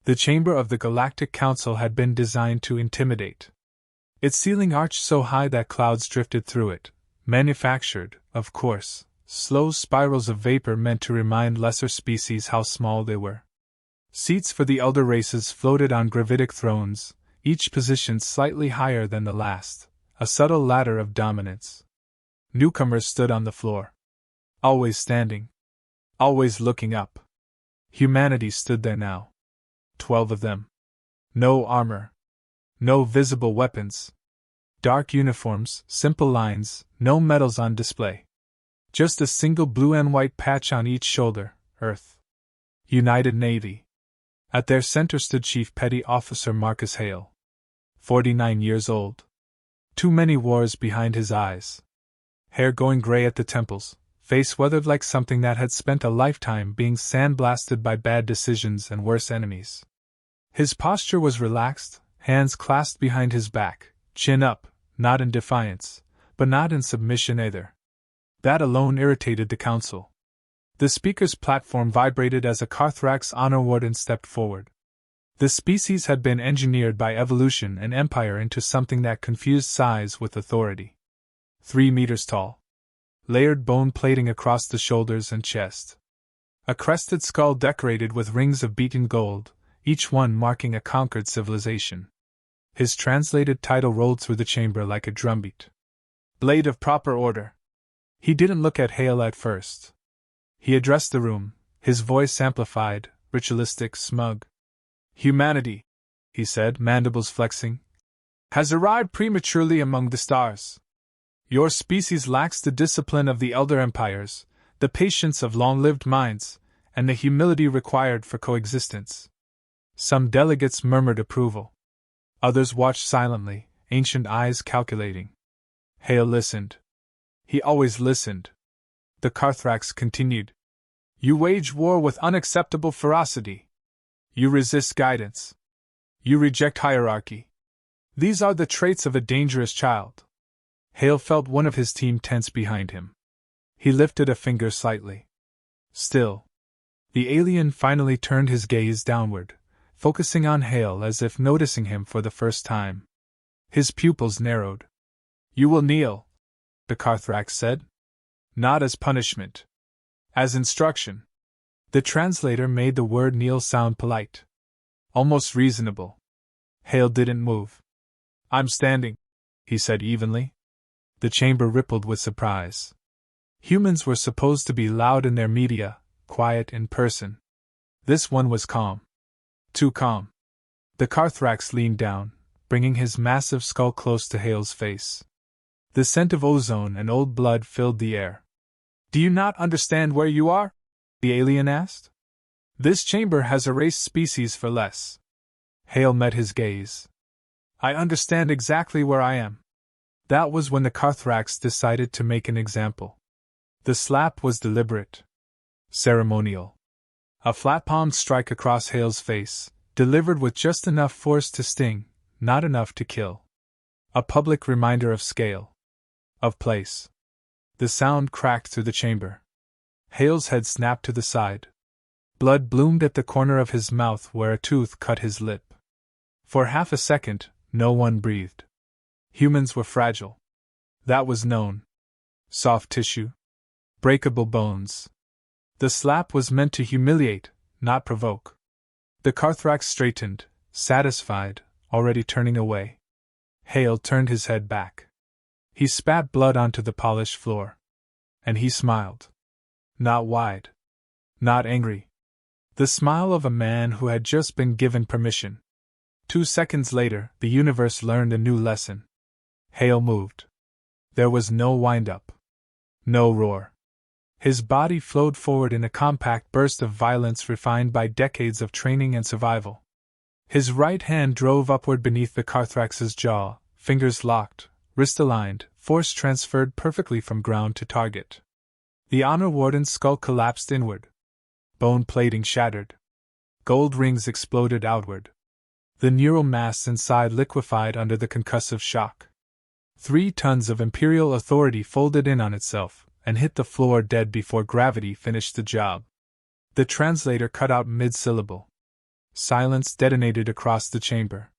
The chamber of the Galactic Council had been designed to intimidate. Its ceiling arched so high that clouds drifted through it, manufactured, of course, slow spirals of vapor meant to remind lesser species how small they were. Seats for the elder races floated on gravitic thrones, each positioned slightly higher than the last, a subtle ladder of dominance. Newcomers stood on the floor. Always standing. Always looking up. Humanity stood there now. 12 of them. No armor. No visible weapons. Dark uniforms, simple lines, no medals on display. Just a single blue and white patch on each shoulder, Earth. United Navy. At their center stood Chief Petty Officer Marcus Hale. 49 years old. Too many wars behind his eyes. Hair going gray at the temples, face weathered like something that had spent a lifetime being sandblasted by bad decisions and worse enemies. His posture was relaxed, hands clasped behind his back, chin up, not in defiance, but not in submission either. That alone irritated the council. The speaker's platform vibrated as a Carthrax honor warden stepped forward. The species had been engineered by evolution and empire into something that confused size with authority. 3 meters tall. Layered bone plating across the shoulders and chest. A crested skull decorated with rings of beaten gold, each one marking a conquered civilization. His translated title rolled through the chamber like a drumbeat. Blade of proper order. He didn't look at Hale at first. He addressed the room, his voice amplified, ritualistic, smug. Humanity, he said, mandibles flexing, has arrived prematurely among the stars. Your species lacks the discipline of the elder empires, the patience of long-lived minds, and the humility required for coexistence. Some delegates murmured approval. Others watched silently, ancient eyes calculating. Hale listened. He always listened. The Carthrax continued. You wage war with unacceptable ferocity. You resist guidance. You reject hierarchy. These are the traits of a dangerous child. Hale felt one of his team tense behind him. He lifted a finger slightly. Still. The alien finally turned his gaze downward, focusing on Hale as if noticing him for the first time. His pupils narrowed. You will kneel, the Carthrax said. Not as punishment. As instruction. The translator made the word kneel sound polite. Almost reasonable. Hale didn't move. I'm standing, he said evenly. The chamber rippled with surprise. Humans were supposed to be loud in their media, quiet in person. This one was calm. Too calm. The Carthrax leaned down, bringing his massive skull close to Hale's face. The scent of ozone and old blood filled the air. Do you not understand where you are? The alien asked. This chamber has erased species for less. Hale met his gaze. I understand exactly where I am. That was when the Carthrax decided to make an example. The slap was deliberate. Ceremonial. A flat-palmed strike across Hale's face, delivered with just enough force to sting, not enough to kill. A public reminder of scale. Of place. The sound cracked through the chamber. Hale's head snapped to the side. Blood bloomed at the corner of his mouth where a tooth cut his lip. For half a second, no one breathed. Humans were fragile. That was known. Soft tissue. Breakable bones. The slap was meant to humiliate, not provoke. The Carthrax straightened, satisfied, already turning away. Hale turned his head back. He spat blood onto the polished floor. And he smiled. Not wide. Not angry. The smile of a man who had just been given permission. 2 seconds later, the universe learned a new lesson. Hale moved. There was no wind-up. No roar. His body flowed forward in a compact burst of violence refined by decades of training and survival. His right hand drove upward beneath the Carthrax's jaw, fingers locked, wrist aligned, force transferred perfectly from ground to target. The honor warden's skull collapsed inward. Bone plating shattered. Gold rings exploded outward. The neural mass inside liquefied under the concussive shock. 3 tons of imperial authority folded in on itself and hit the floor dead before gravity finished the job. The translator cut out mid-syllable. Silence detonated across the chamber.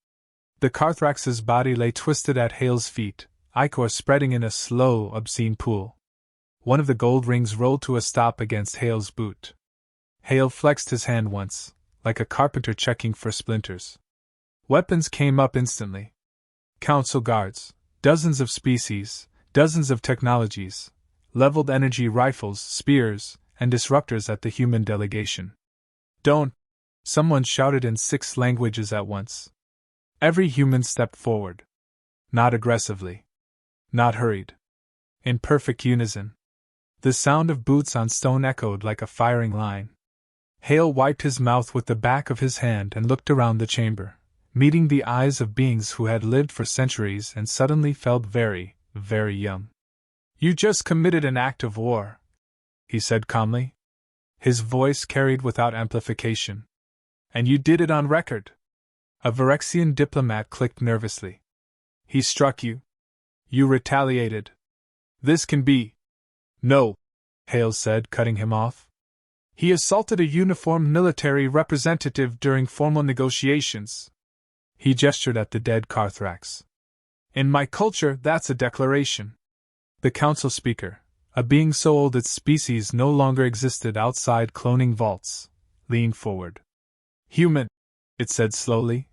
The Carthrax's body lay twisted at Hale's feet, ichor spreading in a slow, obscene pool. One of the gold rings rolled to a stop against Hale's boot. Hale flexed his hand once, like a carpenter checking for splinters. Weapons came up instantly. Council guards, dozens of species, dozens of technologies, leveled energy rifles, spears, and disruptors at the human delegation. Don't! Someone shouted in 6 languages at once. Every human stepped forward. Not aggressively. Not hurried. In perfect unison. The sound of boots on stone echoed like a firing line. Hale wiped his mouth with the back of his hand and looked around the chamber, meeting the eyes of beings who had lived for centuries and suddenly felt very, very young. "You just committed an act of war," he said calmly. His voice carried without amplification. "And you did it on record." A Virexian diplomat clicked nervously. "He struck you. You retaliated. This can be—" "No," Hale said, cutting him off. "He assaulted a uniformed military representative during formal negotiations." He gestured at the dead Carthrax. "In my culture, that's a declaration." The council speaker, a being so old its species no longer existed outside cloning vaults, leaned forward. "Human," it said slowly,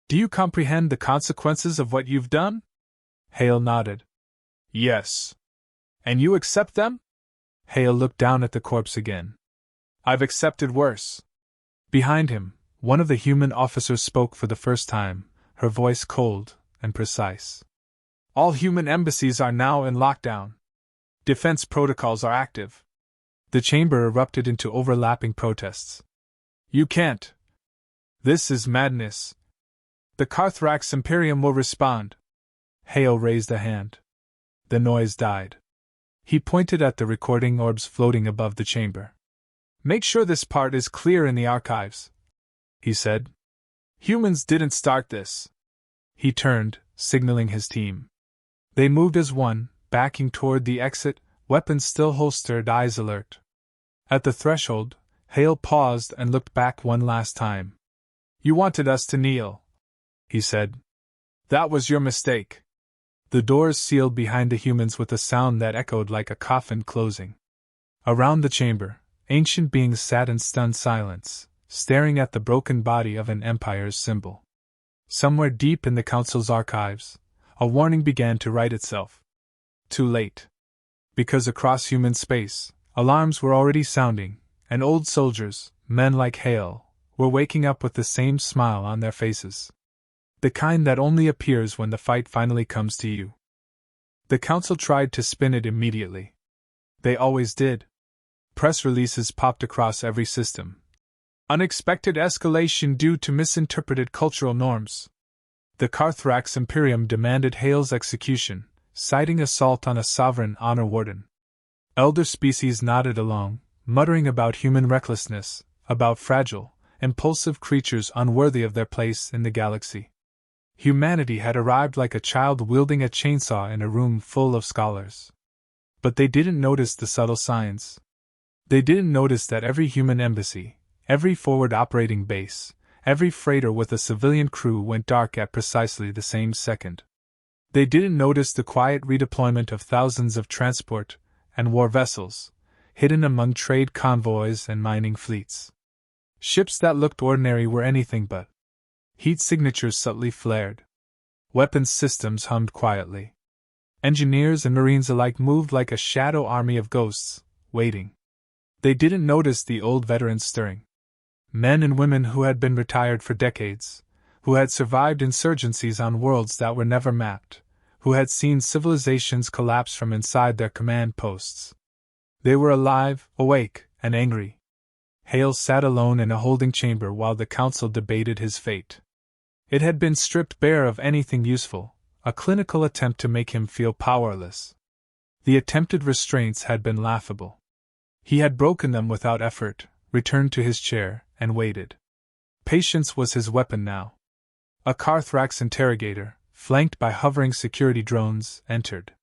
"do you comprehend the consequences of what you've done?" Hale nodded. "Yes." "And you accept them?" Hale looked down at the corpse again. "I've accepted worse." Behind him, one of the human officers spoke for the first time, her voice cold and precise. "All human embassies are now in lockdown. Defense protocols are active." The chamber erupted into overlapping protests. "You can't. This is madness. The Carthrax Imperium will respond." Hale raised a hand. The noise died. He pointed at the recording orbs floating above the chamber. "Make sure this part is clear in the archives," he said. "Humans didn't start this." He turned, signaling his team. They moved as one, backing toward the exit, weapons still holstered, eyes alert. At the threshold, Hale paused and looked back one last time. "You wanted us to kneel," he said. "That was your mistake." The doors sealed behind the humans with a sound that echoed like a coffin closing. Around the chamber, ancient beings sat in stunned silence, staring at the broken body of an empire's symbol. Somewhere deep in the council's archives, a warning began to write itself. Too late. Because across human space, alarms were already sounding, and old soldiers, men like Hale, were waking up with the same smile on their faces. The kind that only appears when the fight finally comes to you. The council tried to spin it immediately. They always did. Press releases popped across every system. Unexpected escalation due to misinterpreted cultural norms. The Carthrax Imperium demanded Hale's execution, citing assault on a sovereign honor warden. Elder species nodded along, muttering about human recklessness, about fragile, impulsive creatures unworthy of their place in the galaxy. Humanity had arrived like a child wielding a chainsaw in a room full of scholars. But they didn't notice the subtle signs. They didn't notice that every human embassy, every forward operating base, every freighter with a civilian crew went dark at precisely the same second. They didn't notice the quiet redeployment of thousands of transport and war vessels, hidden among trade convoys and mining fleets. Ships that looked ordinary were anything but. Heat signatures subtly flared. Weapons systems hummed quietly. Engineers and Marines alike moved like a shadow army of ghosts, waiting. They didn't notice the old veterans stirring. Men and women who had been retired for decades, who had survived insurgencies on worlds that were never mapped, who had seen civilizations collapse from inside their command posts. They were alive, awake, and angry. Hale sat alone in a holding chamber while the council debated his fate. It had been stripped bare of anything useful, a clinical attempt to make him feel powerless. The attempted restraints had been laughable. He had broken them without effort, returned to his chair, and waited. Patience was his weapon now. A Carthrax interrogator, flanked by hovering security drones, entered.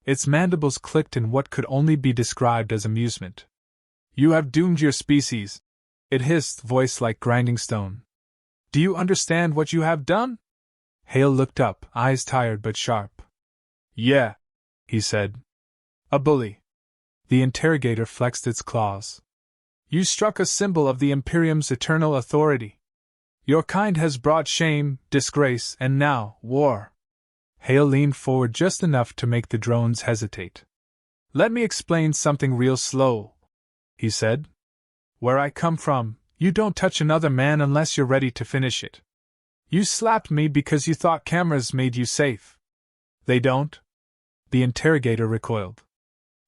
Its mandibles clicked in what could only be described as amusement. "You have doomed your species," it hissed, voice like grinding stone. Do you understand what you have done? Hale looked up, eyes tired but sharp. Yeah, he said. A bully. The interrogator flexed its claws. You struck a symbol of the Imperium's eternal authority. Your kind has brought shame, disgrace, and now, war. Hale leaned forward just enough to make the drones hesitate. Let me explain something real slow, he said. Where I come from, you don't touch another man unless you're ready to finish it. You slapped me because you thought cameras made you safe. They don't. The interrogator recoiled.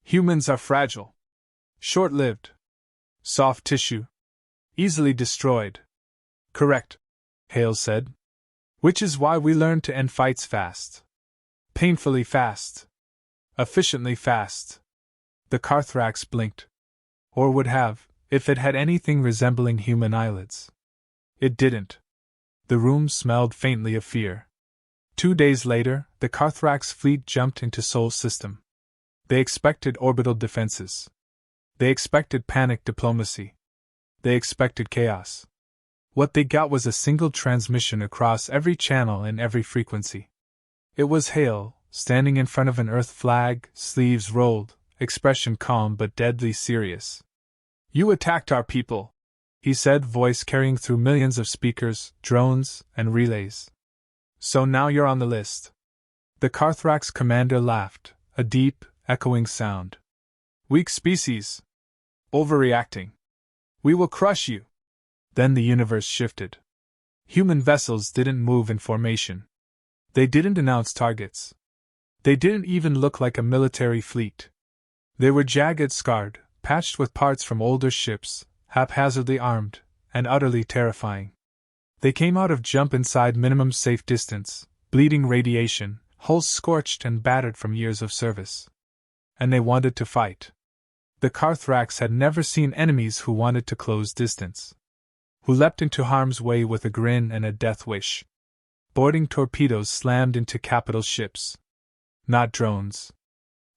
Humans are fragile. Short-lived. Soft tissue. Easily destroyed. Correct, Hale said. Which is why we learn to end fights fast. Painfully fast. Efficiently fast. The Carthrax blinked. Or would have, if it had anything resembling human eyelids. It didn't. The room smelled faintly of fear. 2 days later, the Carthrax fleet jumped into Sol system. They expected orbital defenses. They expected panic diplomacy. They expected chaos. What they got was a single transmission across every channel and every frequency. It was Hale, standing in front of an Earth flag, sleeves rolled, expression calm but deadly serious. You attacked our people, he said, voice carrying through millions of speakers, drones, and relays. So now you're on the list. The Carthrax commander laughed, a deep, echoing sound. Weak species. Overreacting. We will crush you. Then the universe shifted. Human vessels didn't move in formation. They didn't announce targets. They didn't even look like a military fleet. They were jagged, scarred, patched with parts from older ships, haphazardly armed, and utterly terrifying. They came out of jump inside minimum safe distance, bleeding radiation, hulls scorched and battered from years of service. And they wanted to fight. The Carthrax had never seen enemies who wanted to close distance. Who leapt into harm's way with a grin and a death wish. Boarding torpedoes slammed into capital ships. Not drones.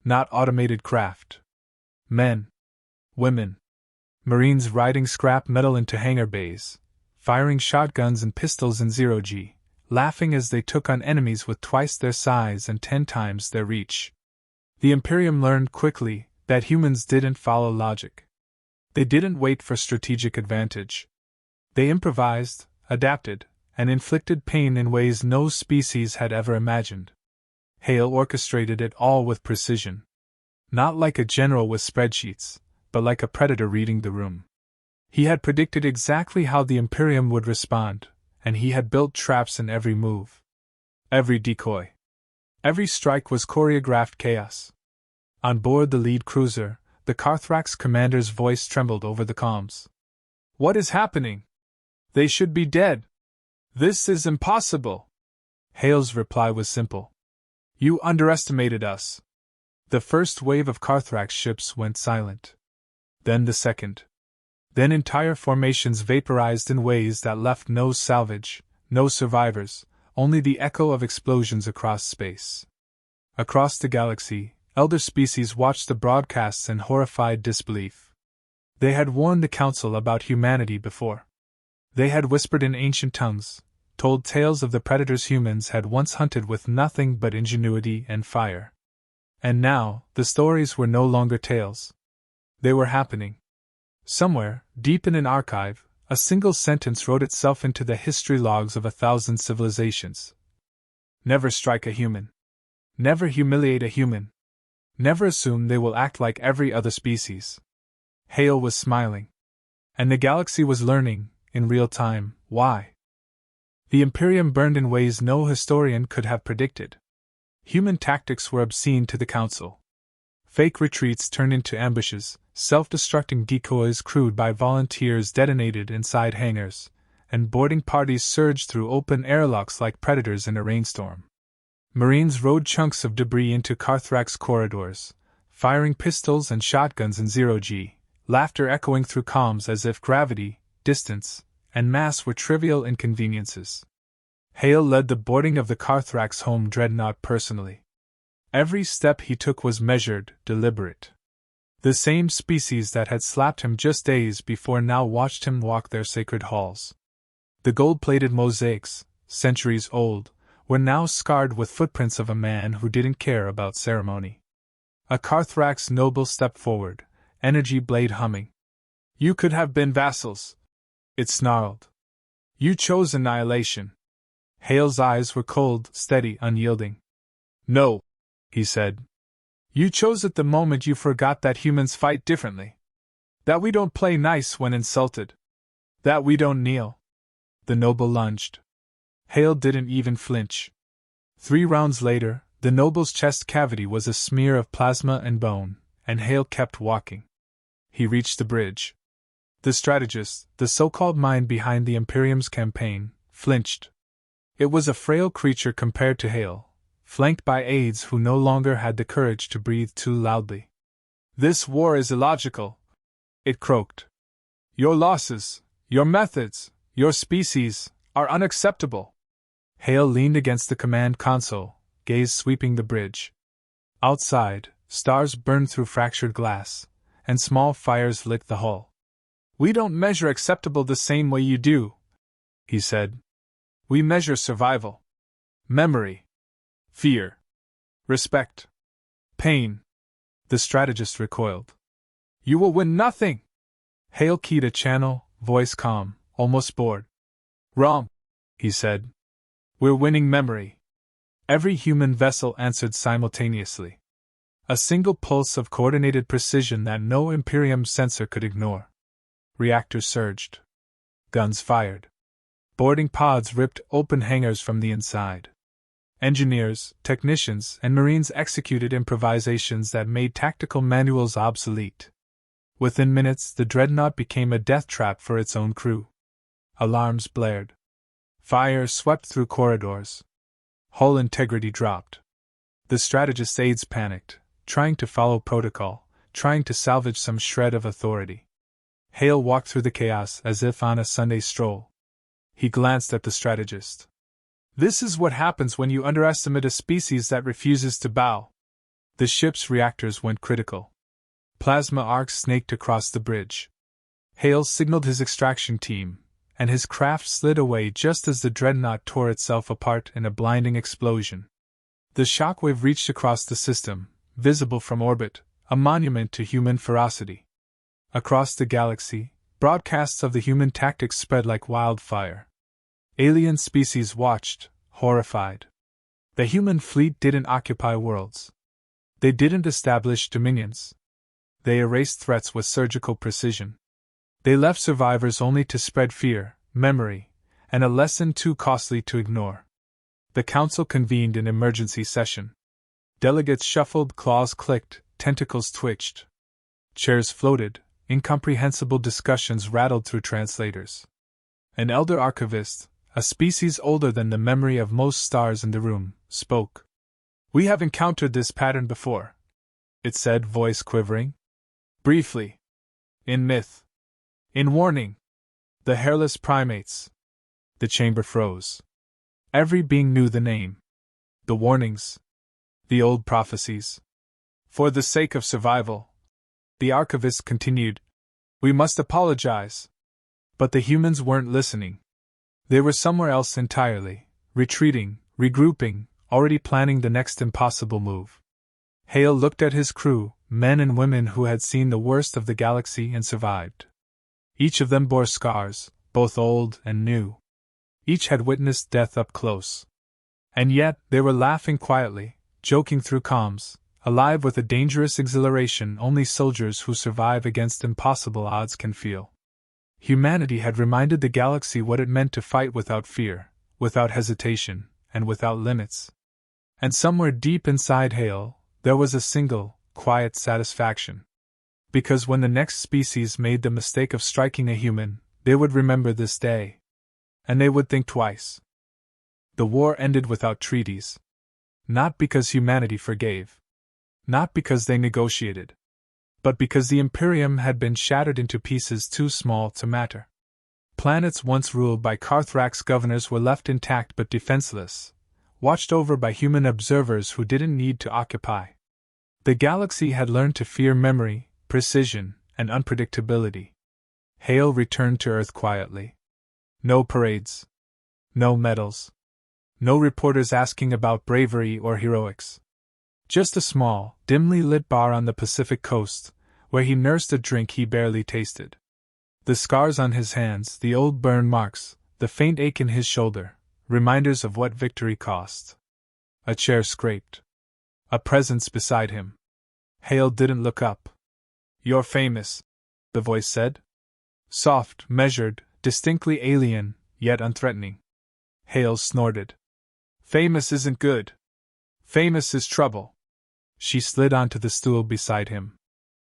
Not automated craft. Men. Women. Marines riding scrap metal into hangar bays, firing shotguns and pistols in zero-G, laughing as they took on enemies with twice their size and 10 times their reach. The Imperium learned quickly that humans didn't follow logic. They didn't wait for strategic advantage. They improvised, adapted, and inflicted pain in ways no species had ever imagined. Hale orchestrated it all with precision. Not like a general with spreadsheets, but like a predator reading the room. He had predicted exactly how the Imperium would respond, and he had built traps in every move. Every decoy. Every strike was choreographed chaos. On board the lead cruiser, the Carthrax commander's voice trembled over the comms. What is happening? They should be dead. This is impossible. Hale's reply was simple. You underestimated us. The first wave of Carthrax ships went silent. Then the second. Then entire formations vaporized in ways that left no salvage, no survivors, only the echo of explosions across space. Across the galaxy, elder species watched the broadcasts in horrified disbelief. They had warned the Council about humanity before. They had whispered in ancient tongues, told tales of the predators humans had once hunted with nothing but ingenuity and fire. And now, the stories were no longer tales. They were happening. Somewhere, deep in an archive, a single sentence wrote itself into the history logs of 1,000 civilizations. Never strike a human. Never humiliate a human. Never assume they will act like every other species. Hale was smiling. And the galaxy was learning, in real time, why. The Imperium burned in ways no historian could have predicted. Human tactics were obscene to the Council. Fake retreats turned into ambushes, self-destructing decoys crewed by volunteers detonated inside hangars, and boarding parties surged through open airlocks like predators in a rainstorm. Marines rode chunks of debris into Carthrax corridors, firing pistols and shotguns in zero-G, laughter echoing through comms as if gravity, distance, and mass were trivial inconveniences. Hale led the boarding of the Carthrax home dreadnought personally. Every step he took was measured, deliberate. The same species that had slapped him just days before now watched him walk their sacred halls. The gold-plated mosaics, centuries old, were now scarred with footprints of a man who didn't care about ceremony. A Carthrax noble stepped forward, energy blade humming. "You could have been vassals," it snarled. "You chose annihilation." Hale's eyes were cold, steady, unyielding. "No," he said. "You chose it the moment you forgot that humans fight differently. That we don't play nice when insulted. That we don't kneel." The noble lunged. Hale didn't even flinch. 3 rounds later, the noble's chest cavity was a smear of plasma and bone, and Hale kept walking. He reached the bridge. The strategist, the so-called mind behind the Imperium's campaign, flinched. It was a frail creature compared to Hale, flanked by aides who no longer had the courage to breathe too loudly. "This war is illogical," it croaked. "Your losses, your methods, your species, are unacceptable." Hale leaned against the command console, gaze sweeping the bridge. Outside, stars burned through fractured glass, and small fires licked the hull. "We don't measure acceptable the same way you do," he said. "We measure survival. Memory. Fear. Respect. Pain." The strategist recoiled. "You will win nothing!" Hale keyed a channel, voice calm, almost bored. "Wrong," he said. "We're winning memory." Every human vessel answered simultaneously. A single pulse of coordinated precision that no Imperium sensor could ignore. Reactors surged. Guns fired. Boarding pods ripped open hangars from the inside. Engineers, technicians, and Marines executed improvisations that made tactical manuals obsolete. Within minutes, the dreadnought became a death trap for its own crew. Alarms blared. Fire swept through corridors. Hull integrity dropped. The strategist's aides panicked, trying to follow protocol, trying to salvage some shred of authority. Hale walked through the chaos as if on a Sunday stroll. He glanced at the strategist. "This is what happens when you underestimate a species that refuses to bow." The ship's reactors went critical. Plasma arcs snaked across the bridge. Hale signaled his extraction team, and his craft slid away just as the dreadnought tore itself apart in a blinding explosion. The shockwave reached across the system, visible from orbit, a monument to human ferocity. Across the galaxy, broadcasts of the human tactics spread like wildfire. Alien species watched, horrified. The human fleet didn't occupy worlds. They didn't establish dominions. They erased threats with surgical precision. They left survivors only to spread fear, memory, and a lesson too costly to ignore. The council convened in emergency session. Delegates shuffled, claws clicked, tentacles twitched. Chairs floated, incomprehensible discussions rattled through translators. An elder archivist, a species older than the memory of most stars in the room, spoke. "We have encountered this pattern before," it said, voice quivering. "Briefly. In myth. In warning. The hairless primates." The chamber froze. Every being knew the name. The warnings. The old prophecies. "For the sake of survival," the archivist continued, "we must apologize." But the humans weren't listening. They were somewhere else entirely, retreating, regrouping, already planning the next impossible move. Hale looked at his crew, men and women who had seen the worst of the galaxy and survived. Each of them bore scars, both old and new. Each had witnessed death up close. And yet, they were laughing quietly, joking through comms, alive with a dangerous exhilaration only soldiers who survive against impossible odds can feel. Humanity had reminded the galaxy what it meant to fight without fear, without hesitation, and without limits. And somewhere deep inside Hale, there was a single, quiet satisfaction. Because when the next species made the mistake of striking a human, they would remember this day. And they would think twice. The war ended without treaties. Not because humanity forgave. Not because they negotiated. But because the Imperium had been shattered into pieces too small to matter. Planets once ruled by Carthrax governors were left intact but defenseless, watched over by human observers who didn't need to occupy. The galaxy had learned to fear memory, precision, and unpredictability. Hale returned to Earth quietly. No parades. No medals. No reporters asking about bravery or heroics. Just a small, dimly lit bar on the Pacific coast, where he nursed a drink he barely tasted. The scars on his hands, the old burn marks, the faint ache in his shoulder, reminders of what victory cost. A chair scraped. A presence beside him. Hale didn't look up. "You're famous," the voice said. Soft, measured, distinctly alien, yet unthreatening. Hale snorted. "Famous isn't good. Famous is trouble." She slid onto the stool beside him.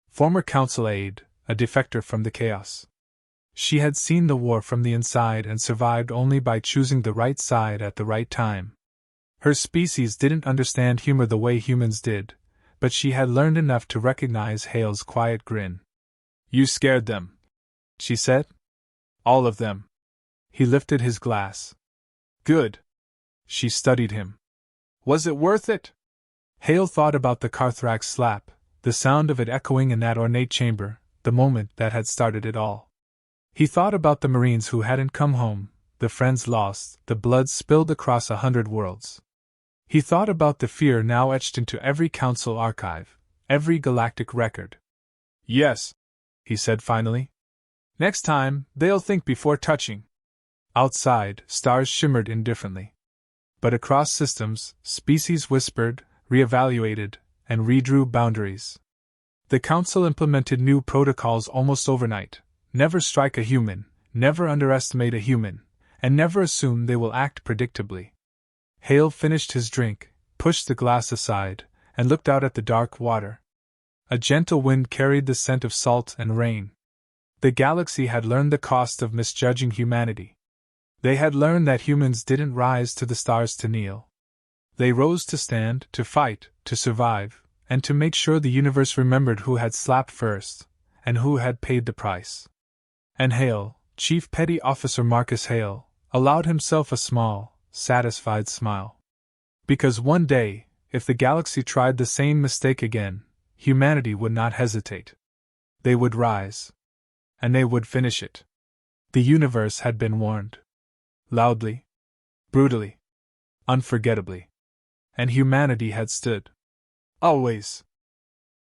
Former council aide, a defector from the chaos. She had seen the war from the inside and survived only by choosing the right side at the right time. Her species didn't understand humor the way humans did, but she had learned enough to recognize Hale's quiet grin. "You scared them," she said. "All of them." He lifted his glass. "Good." She studied him. "Was it worth it?" Hale thought about the Carthrax slap, the sound of it echoing in that ornate chamber, the moment that had started it all. He thought about the Marines who hadn't come home, the friends lost, the blood spilled across 100 worlds. He thought about the fear now etched into every council archive, every galactic record. "Yes," he said finally. "Next time, they'll think before touching." Outside, stars shimmered indifferently. But across systems, species whispered, reevaluated, and redrew boundaries. The Council implemented new protocols almost overnight. Never strike a human, never underestimate a human, and never assume they will act predictably. Hale finished his drink, pushed the glass aside, and looked out at the dark water. A gentle wind carried the scent of salt and rain. The galaxy had learned the cost of misjudging humanity. They had learned that humans didn't rise to the stars to kneel. They rose to stand, to fight, to survive, and to make sure the universe remembered who had slapped first, and who had paid the price. And Hale, Chief Petty Officer Marcus Hale, allowed himself a small, satisfied smile. Because one day, if the galaxy tried the same mistake again, humanity would not hesitate. They would rise. And they would finish it. The universe had been warned. Loudly. Brutally. Unforgettably. And humanity had stood. Always.